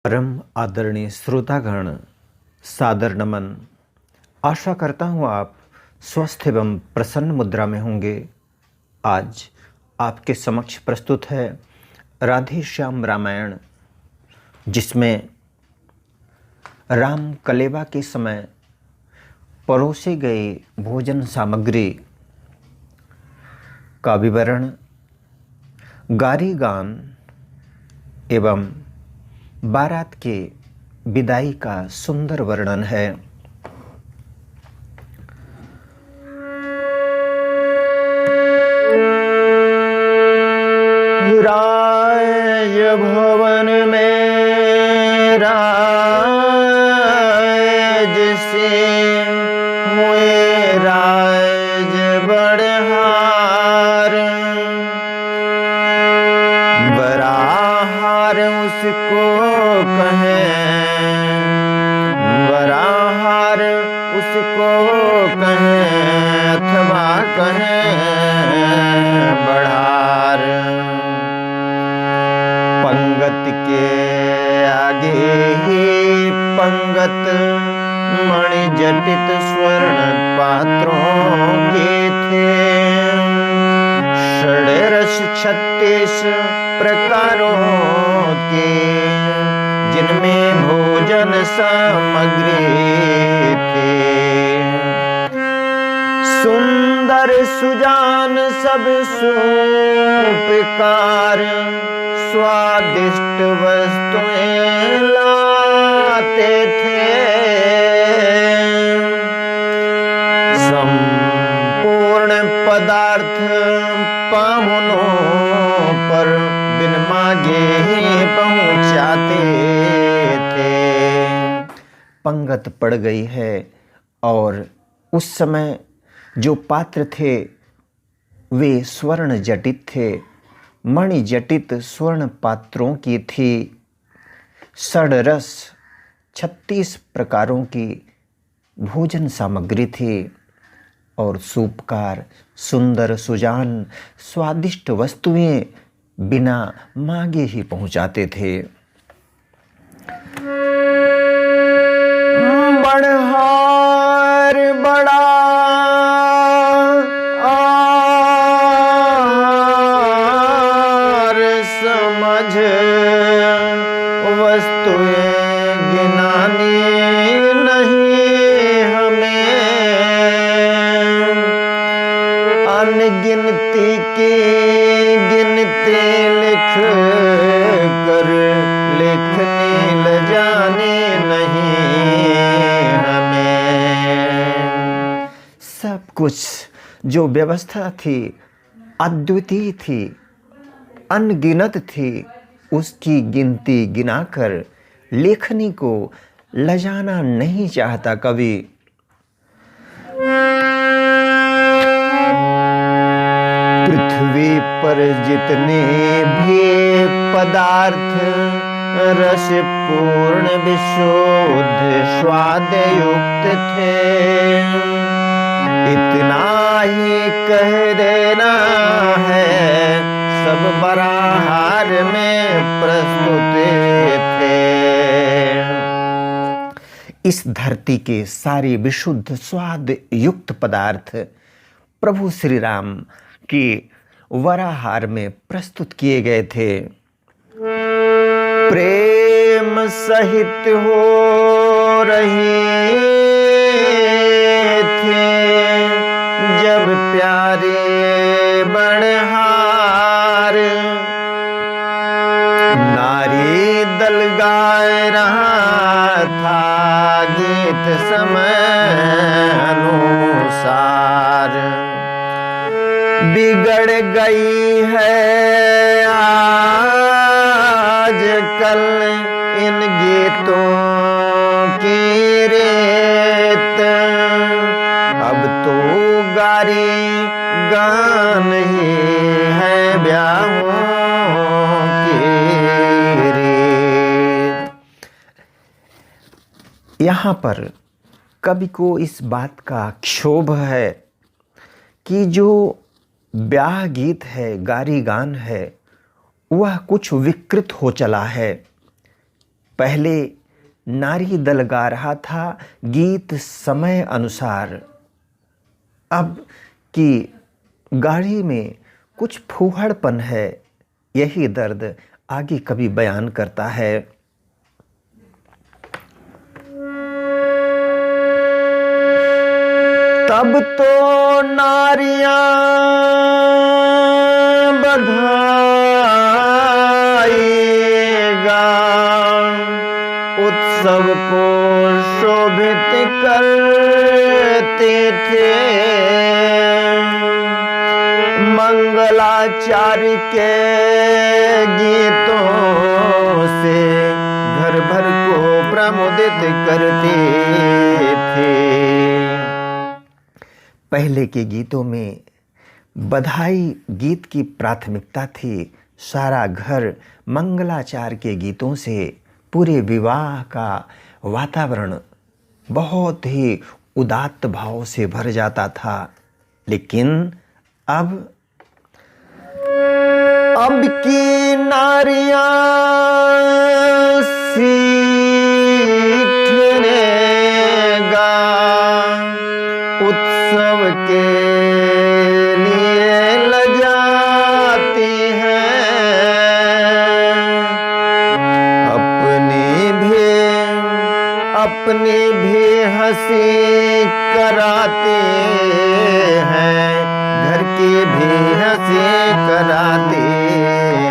परम आदरणीय श्रोतागण, सादर नमन। आशा करता हूँ आप स्वस्थ एवं प्रसन्न मुद्रा में होंगे। आज आपके समक्ष प्रस्तुत है राधे श्याम रामायण, जिसमें राम कलेवा के समय परोसे गए भोजन सामग्री का विवरण, गारी गान एवं बारात के विदाई का सुंदर वर्णन है। राज भवन में राज से हुए राज बढ़हार, बराहार उसको बराहार उसको कहें अथवा कहें बढ़ार। पंगत के आगे ही पंगत मणि जटित स्वर्ण पात्रों के थे। षड्रस 36 प्रकारों के, जिनमें भोजन सामग्री थे। सुंदर सुजान सब सुप्रकार, स्वादिष्ट वस्तुएं लाते थे। संपूर्ण पदार्थ पाहुनों पर बिन मांगे ही पहुंचाते थे। पंगत पड़ गई है और उस समय जो पात्र थे वे स्वर्ण जटित थे, मणि जटित स्वर्ण पात्रों की थी। षड्रस 36 प्रकारों की भोजन सामग्री थी और सूपकार सुंदर सुजान स्वादिष्ट वस्तुएं बिना मांगे ही पहुंचाते थे। बढ़हार बड़ा समझ वस्तुएं गिनानी नहीं हमें, अनगिनती की गिनती लिख कर लिखनी ल जाने नहीं हमें। सब कुछ जो व्यवस्था थी अद्वितीय थी, अनगिनत थी, उसकी गिनती गिनाकर लेखनी को लजाना नहीं चाहता कवि। पृथ्वी पर जितने भी पदार्थ रस पूर्ण विशुद्ध स्वाद युक्त थे, इतना ही कह देना है सब बराहार में प्रस्तुत थे। इस धरती के सारे विशुद्ध स्वाद युक्त पदार्थ प्रभु श्री राम के वराहार में प्रस्तुत किए गए थे। प्रेम सहित हो रही थी जब प्यारे बढ़हार, नारी दल गाए रहा था गीत समय अनुसार। बिगड़ गई है आज कल इन गीतों की रेत, अब तो गारी गान ही है ब्याहों की रीत। यहाँ पर कवि को इस बात का क्षोभ है कि जो ब्याह गीत है, गारी गान है, वह कुछ विकृत हो चला है। पहले नारी दल गा रहा था गीत समय अनुसार। अब की गाड़ी में कुछ फूहड़पन है, यही दर्द आगे कवि बयान करता है। तब तो नारियां बधाएगा, उत्सव को शोभित करते थे। मंगलाचार्य के गीतों से घर भर को प्रमोदित करते थे। पहले के गीतों में बधाई गीत की प्राथमिकता थी। सारा घर मंगलाचार के गीतों से पूरे विवाह का वातावरण बहुत ही उदात्त भाव से भर जाता था। लेकिन अब की नारियां सीखनेगा, उत्सव के लिए लजाती हैं। अपनी भी हंसी कराते हैं, घर की भी हंसी कराते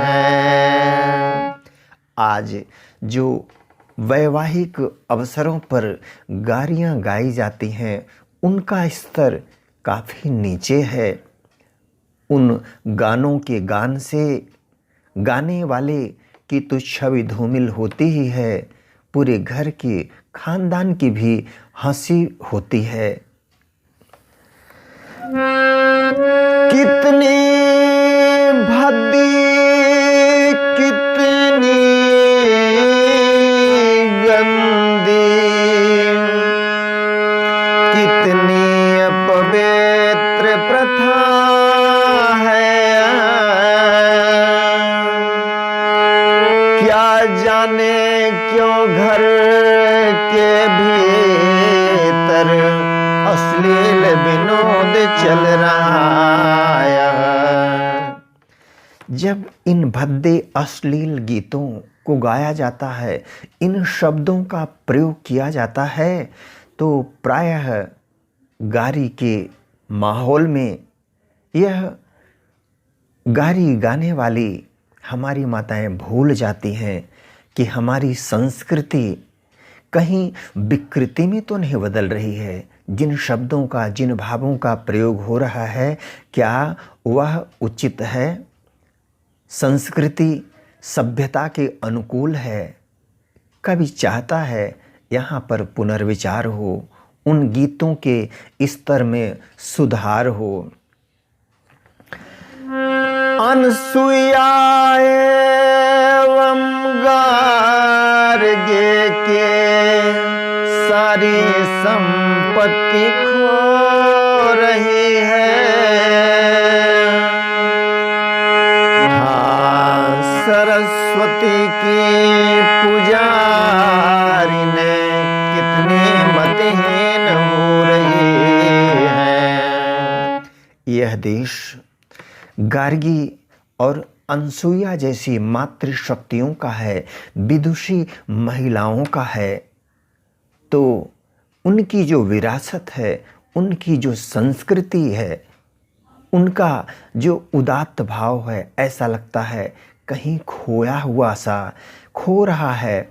हैं। आज जो वैवाहिक अवसरों पर गारियां गाई जाती हैं, उनका स्तर काफ़ी नीचे है। उन गानों के गान से गाने वाले की तो छवि धूमिल होती ही है, पूरे घर के खानदान की भी हंसी होती है। कितनी भद्दी, कितनी गंदी, कितनी अपवित्र प्रथा है। क्या जाने क्यों घर के भीतर अश्लील विनोद चल रहा है। जब इन भद्दे अश्लील गीतों को गाया जाता है, इन शब्दों का प्रयोग किया जाता है, तो प्रायः गारी के माहौल में यह गारी गाने वाली हमारी माताएं भूल जाती हैं कि हमारी संस्कृति कहीं विकृति में तो नहीं बदल रही है। जिन शब्दों का, जिन भावों का प्रयोग हो रहा है, क्या वह उचित है? संस्कृति सभ्यता के अनुकूल है? कभी चाहता है यहाँ पर पुनर्विचार हो, उन गीतों के स्तर में सुधार हो। अनसुया एवं गार्गे के सारी संपत्ति खो रही है। हाँ, सरस्वती की पुजारी ने कितनी मतहीन हो रही है। यह देश गार्गी और अनसुईया जैसी मातृशक्तियों का है, विदुषी महिलाओं का है। तो उनकी जो विरासत है, उनकी जो संस्कृति है, उनका जो उदात्त भाव है, ऐसा लगता है कहीं खोया हुआ सा, खो रहा है,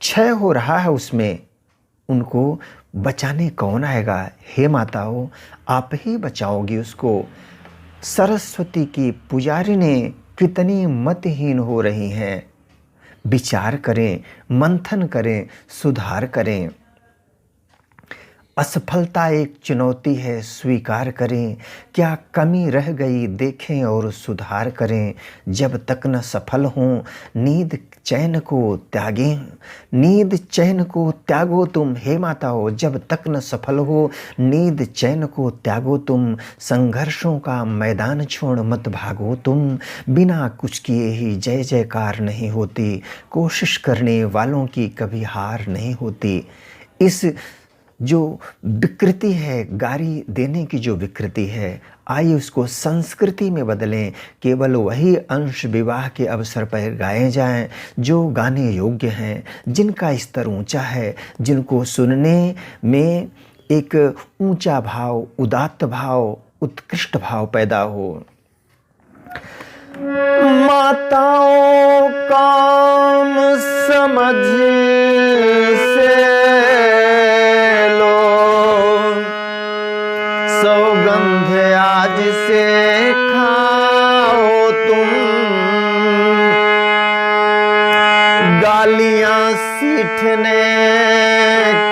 क्षय हो रहा है उसमें। उनको बचाने कौन आएगा? हे माताओं, आप ही बचाओगी उसको। सरस्वती की पुजारी ने कितनी मतहीन हो रही हैं। विचार करें, मंथन करें, सुधार करें। असफलता एक चुनौती है, स्वीकार करें। क्या कमी रह गई देखें और सुधार करें। जब तक न सफल हों नींद चैन को त्यागें। नींद चैन को त्यागो तुम हे माताओं, जब तक न सफल हो नींद चैन को त्यागो तुम। संघर्षों का मैदान छोड़ मत भागो तुम। बिना कुछ किए ही जय जयकार नहीं होती। कोशिश करने वालों की कभी हार नहीं होती। इस जो विकृति है, गारी देने की जो विकृति है, आइए उसको संस्कृति में बदलें। केवल वही अंश विवाह के अवसर पर गाए जाएं जो गाने योग्य हैं, जिनका स्तर ऊंचा है, जिनको सुनने में एक ऊंचा भाव, उदात्त भाव, उत्कृष्ट भाव पैदा हो। माताओं काम समझ से लो, सौगंध आज से खाओ तुम। गालियां सीठने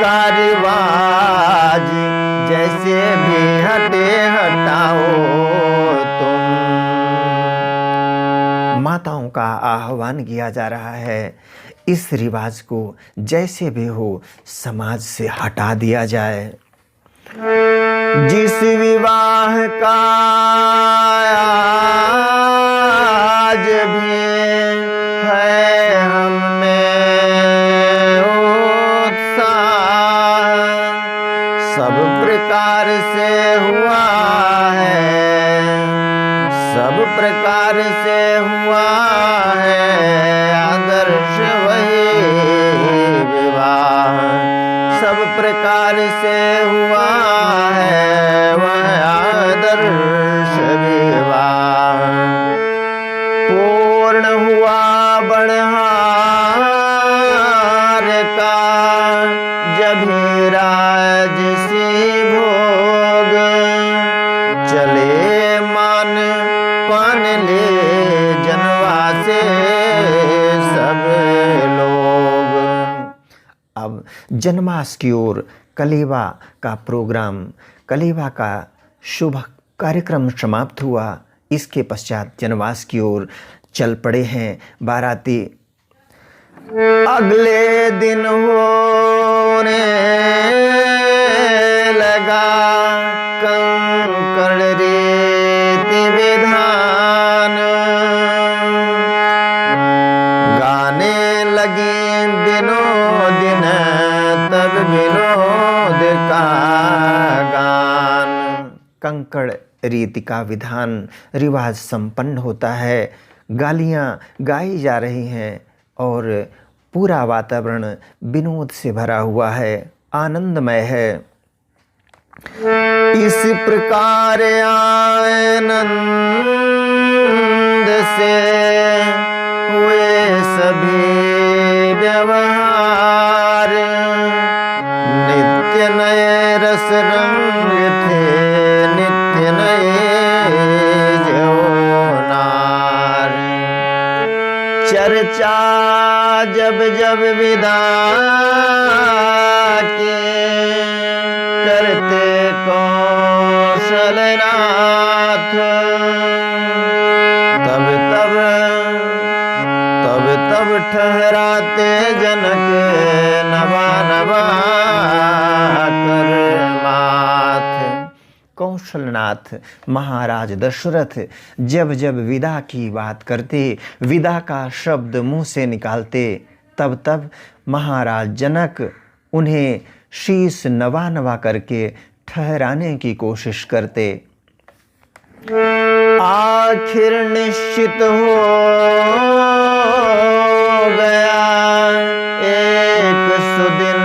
का रिवाज जैसे भी हटे हटाओ तुम। माताओं का आह्वान किया जा रहा है, इस रिवाज को जैसे भी हो समाज से हटा दिया जाए। जिस विवाह का आज भी है हम में उत्साह, सब प्रकार से हुआ है, सब प्रकार से हुआ है आदर्श वही विवाह। सब प्रकार से हुआ है वह आदर्श विवाह। पूर्ण हुआ बड़हार का जब ही राजसी भोग, चले मान पान ले जनवा से सब लोग। अब जनमास की ओर कलेवा का प्रोग्राम, कलेवा का शुभ कार्यक्रम समाप्त हुआ। इसके पश्चात जनवास की ओर चल पड़े हैं बाराती। अगले दिन होने लगा कंकड़ रीति विधान, गाने लगे विनोदिन तब विनोद का गान। कंकड़ रीति का विधान रिवाज संपन्न होता है, गालियां गाई जा रही हैं और पूरा वातावरण विनोद से भरा हुआ है, आनंदमय है। इस प्रकार आनंद से हुए सभी व्यवहार, नित्य नए रस रंग थे, नित्य नए जौनार। चर्चा जब जब विदा के करते कौशलनाथ, तब ठहराते जनक नवा नवा कर माथ। कौशलनाथ महाराज दशरथ जब जब विदा की बात करते, विदा का शब्द मुंह से निकालते, तब तब महाराज जनक उन्हें शीश नवा नवा करके ठहराने की कोशिश करते। आखिर निश्चित हो गया एक सुदिन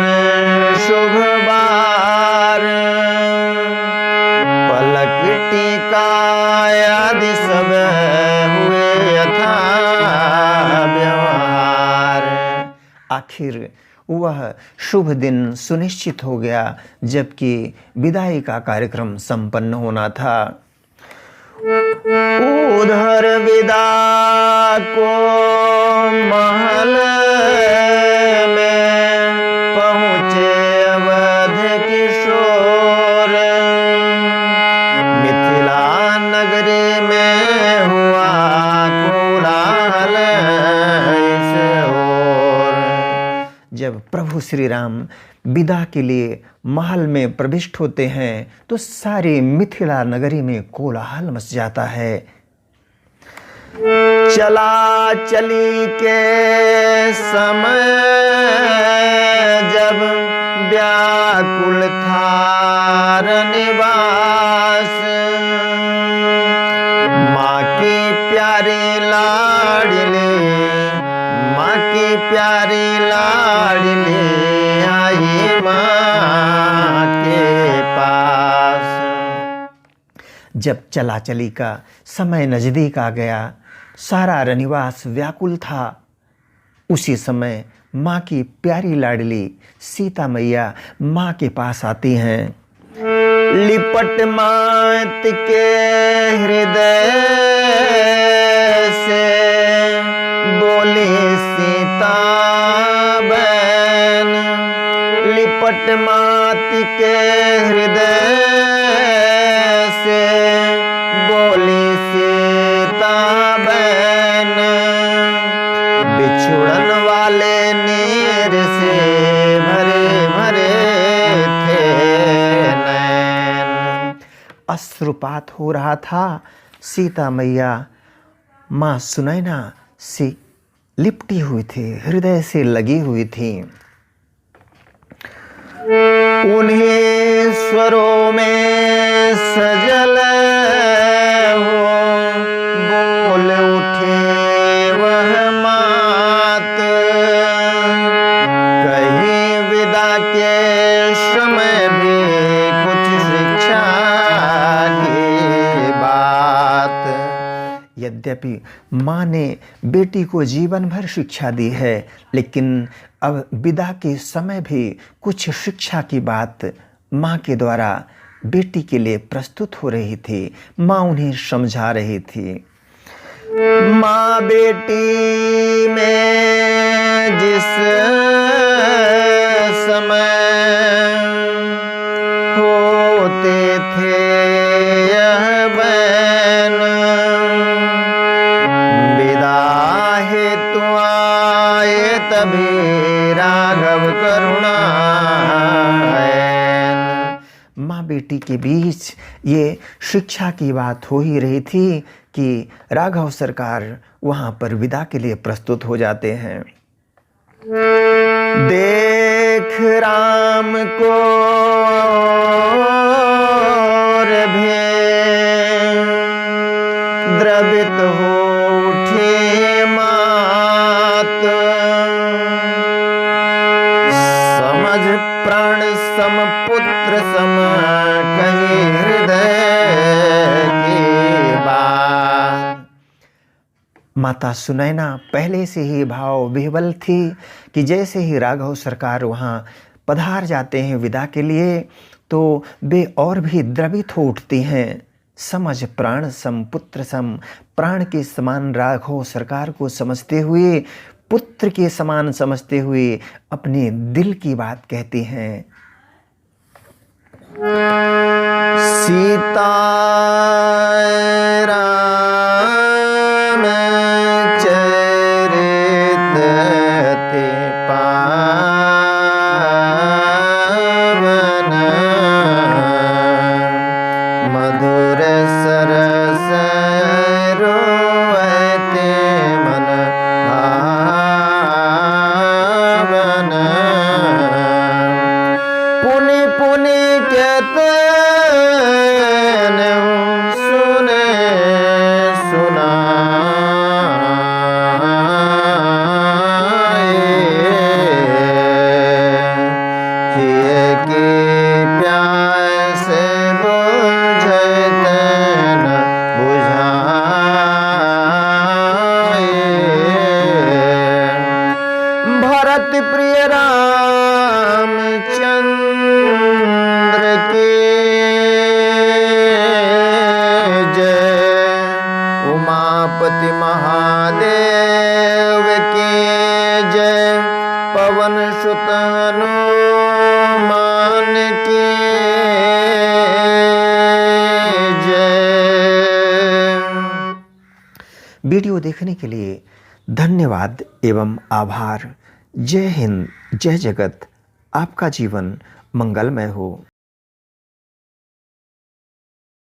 शुभ बार, पलक टीका आदि सब हुए यथा व्यवहार। आखिर वह शुभ दिन सुनिश्चित हो गया, जबकि विदाई का कार्यक्रम संपन्न होना था। उधर विदा को महल में पहुँचे अवध किशोर, जब प्रभु श्री राम विदा के लिए महल में प्रविष्ट होते हैं तो सारी मिथिला नगरी में कोलाहल मच जाता है। चला चली के समय जब व्याकुल था रनिवास, माँ की प्यारी लाडली, माँ की प्यारी लाडली आई माँ के पास। जब चला चली का समय नजदीक आ गया, सारा रनिवास व्याकुल था, उसी समय माँ की प्यारी लाडली सीता मैया माँ के पास आती हैं। लिपट मात के हृदय से बोली सीता बहन, लिपट मात के हृदय से बोली सीता बहन, बिछुड़न वाले नीर से भरे भरे थे नैन। अश्रुपात हो रहा था। सीता मैया माँ सुनैना से लिपटी हुई थी, हृदय से लगी हुई थी। उन्हीं स्वरों में सजल हो बोल उठे वह मात, कहीं विदा के समय भी कुछ शिक्षा की बात। यद्यपि माँ ने बेटी को जीवन भर शिक्षा दी है, लेकिन अब विदा के समय भी कुछ शिक्षा की बात माँ के द्वारा बेटी के लिए प्रस्तुत हो रही थी। माँ उन्हें समझा रही थी। माँ बेटी में जिस समय होते थे यह बहन, विदा हेतु आए तभी राघव करुणा। माँ बेटी के बीच ये शिक्षा की बात हो ही रही थी कि राघव सरकार वहाँ पर विदा के लिए प्रस्तुत हो जाते हैं। देख राम को भी द्रवित हो उठी मात, समझ प्राण सम पुत्र सम कहीं हृदय की बात। माता सुनैना पहले से ही भाव विह्वल थी कि जैसे ही राघव सरकार वहाँ पधार जाते हैं विदा के लिए तो वे और भी द्रवित हो उठती हैं। समझ प्राण सम पुत्र सम, प्राण के समान राघव सरकार को समझते हुए, पुत्र के समान समझते हुए अपने दिल की बात कहती हैं। सीता राम चरित ते पावन, मधुर सरस रोते मन भावन, पुनि पुनि कहते सुने सुनाए, किए की प्यास बुझते न बुझाए। भरत प्रिय रामचंद्र के जय, उमापति महादेव के जय, पवन सुत हनुमान के जय। वीडियो देखने के लिए धन्यवाद एवं आभार। जय हिंद, जय जगत। आपका जीवन मंगलमय हो।